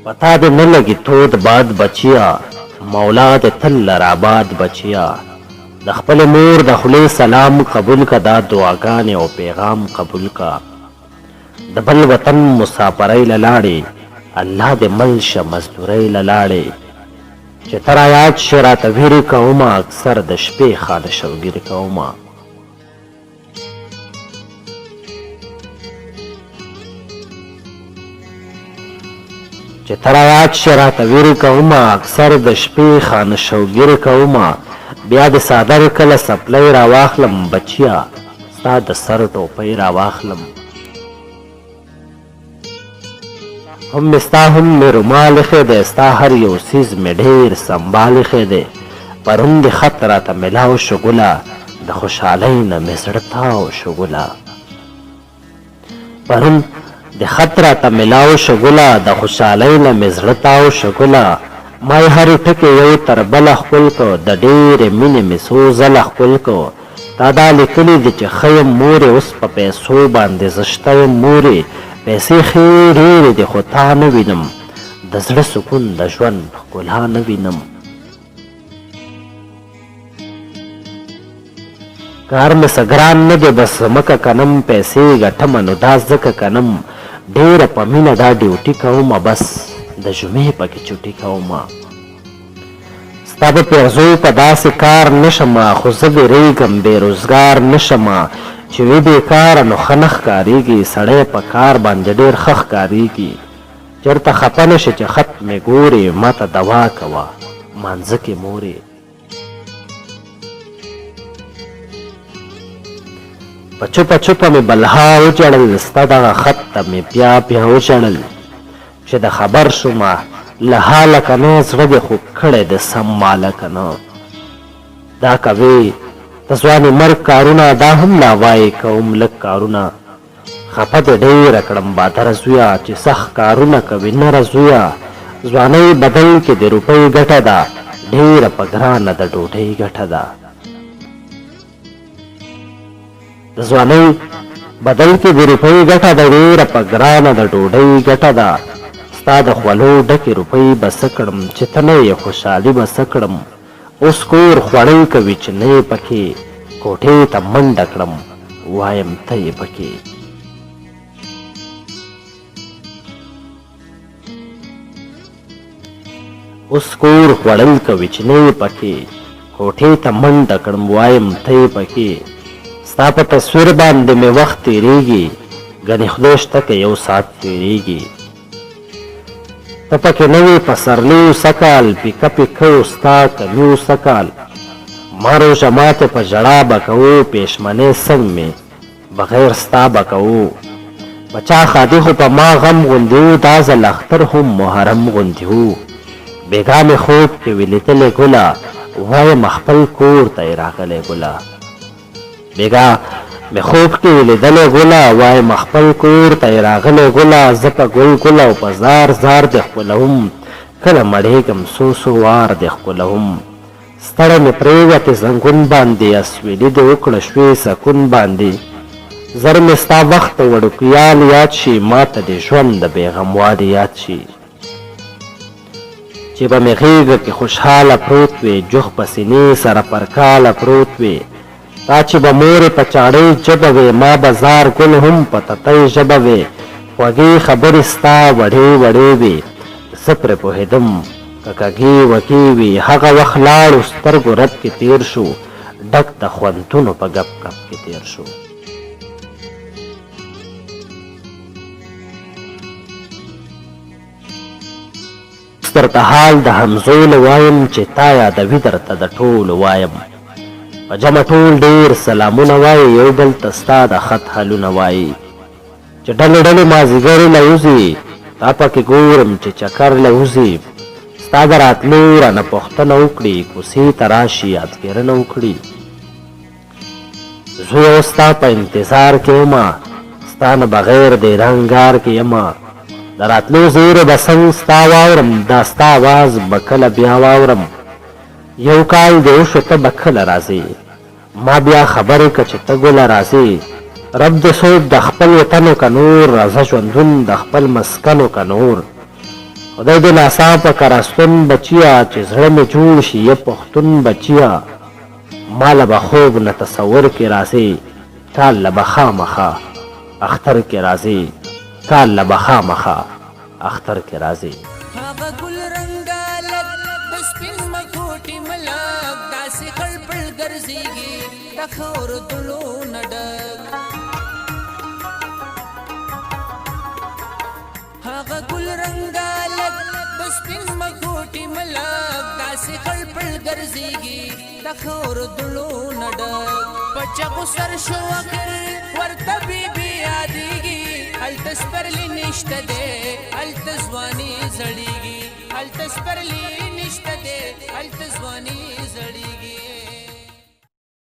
پتا دې نه لګي تود باد بچیا مولا دې تل لر آباد بچیا د خپل مور د خولې سلام قبول کا دا دعاګانې او پیغام قبول کا د بل وطن مسافرۍ لاړې الله دې مل شه مزدورۍ لاړې چې تر یاد شي راته ویرې کومه اکثر د شپې خانه شوګیرې کومه چې تر یاد شي راته ویرې کومه اکثر د شپې خانه شوګیرې کومه بیا د صادر کله سپلی را واخلم بچیا ستا د سر ټوپۍ را واخلم هم مې ستا هم مې رومال ایښی دی ستا هر یو څیز مې ډېر سنبال ایښی دی پرون د خط راته میلاو شو ګله د خوشحالۍ نه مې زړه تاو شو ګله پرون د خط راته میلاو شو ګله د خوشحالۍ نه مې زړه تاو شو ګله ما یې هرې ټکې یو تر بله ښکل کو د ډېرې مینې مې څو ځله ښکل کو تا دا لیکلي دي چې ښه یم مورې اوس په پیسو باندې زه شته یم مورې پیسې ښې ډېرې دي خو تا نه وینم د زړه سکون د ژوند ښکلا نه وینم کار مې څه ګران نه دی بس مکه کنم پیسې ګټمه نو دا ځکه کنم ډېره په مینه دا ډیوټي کومه بس د جمعې پکې چوټي کومه ستا به پیرزو په داسې کار نه شمه خو زه بیریږم بېروزګار نه شمه چې وي بېکاره نو ښه نه ښکارېږي سړی په کار باندې ډېر ښه ښکارېږي چېرته خفه نه شي چې خط مې ګورې ما ته دوا کوه مانځه کې مورې په چوپه چوپه مې بلها وجړل ستا دغه خط ته مې بیا بیا وژړل چې د خبر شومه له حاله که نه زړه دې خوږ کړی د سم ماله که نه دا کوې د ځوانې مرګ کارونه دا هم لا وایې کوم لږ کارونه خفه دې ډېره کړم بادره زویه چې سخت کارونه کوي نره زویه ځوانۍ بدل کې د روپۍ ګټه ده ډېره په ګرانه د ډوډۍ ګټه ده د ځوانۍ بدل کې د روپۍ ګټه ده ډېره په ګرانه د ډوډۍ ګټه ده ستا د خولو ډکې روپۍ به څه کړم چې ته نه یې خوشحالي به څه کړم اوس کور خوړی کوي چې نه یې پکې کوټې ته منډه کړم وایم ته یې پکې اوس کور خوړل کوي چې نه یې پکې کوټې ته منډه کړم وایم ته یې پکې ستا په تصویر باندې مې وخت تېرېږي ګنې خدای شته که یو ساعت تېرېږي ته پکې نه وې په سرلیو سکال پیکه پیکه ستا کمیو سکال ما روژه ماتې په ژړا به کوو پېشمنۍ سنګ مې بغیر ستا به کوو بچا ښادي خو په ما غم غوندې و دا ځل اختر هم محرم غوندې و بېګا مې خوب کې وې لیدلې ګله وایم خپل کور ته یې راغلی ګله بېګا مې خوب کې لیدلې ګله وایم خپل کور ته یې راغلی ګله زه په ګل ګل او په زار زار دې ښکلوم کله مړېږم څو څو وار دې ښکلوم ستړی مې پرېوتې زنګون باندې اسویلي دې وکړه شوې سکون باندې زر مې ستا وخت وړوکیال یاد شي ما ته دې ژوند د بېغموالي یاد شي چې به مې غېږه کې خوشحاله پروت وې جوخ په سینې سره پر کاله پروت وې تا چې به مورې په چاړۍ ژبه وې ما به زار ګل هم په تتۍ ژبه وې خوږې خبرې ستا وړې وړې وې زه پرې پوهېدم که کږې وږې وې هغه وخت لاړو سترګو رب کې تېر شو ډک د خوندونو په ګپ ګپ کې تېر شو درته حال د همزولو وایم چې تا یادوي درته د ټولو وایم په جمع ټول ډېر سلامونه وایي یو بل ته ستا د خط حالونه وایي چې ډلې ډلې مازدیګرې له وځي تا پکې ګورم چې چکر له وځي ستا د راتلو رانه پوښتنه وکړي کوڅې ته راشي یادګیرنه وکړي زوی اوس ستا په انتظار کې یمه ستا نه بغیر د رنګار کې یمه د راتلو زیری به څنګ ستا واورم دا ستا اواز به کله بیا واورم یو کال دې وشو ته به کله راځې ما بیا خبرې که چې ته ګله راځې رب دې څوک د خپل وطن که نور راځه ژوندون د خپل مسکن که نور خدای دې ناڅاپه کراستون بچیا چې زړه مې جوړ شي یه پښتون بچیا ماله به خوب نه تصور کې راځي کال له به خامخا اختر کې راځي کال له به خامخا اختر کې راځي هغه ګل رنګالک د سپین مخوټي ملک داسې خړپړ ګرځېږي د خور دلو نه ډک هغه ګل رنګالک د سپین مخوټي ملک داسې خړپړ ګرځېږي د خور دلو نه ډک پچغو سر شو اخر ورته بیبي یادېږي هلته سپرلی نشته دی هلته ځواني زړېږي هلته سپرلی نشته دی هلته ځواني زړېږي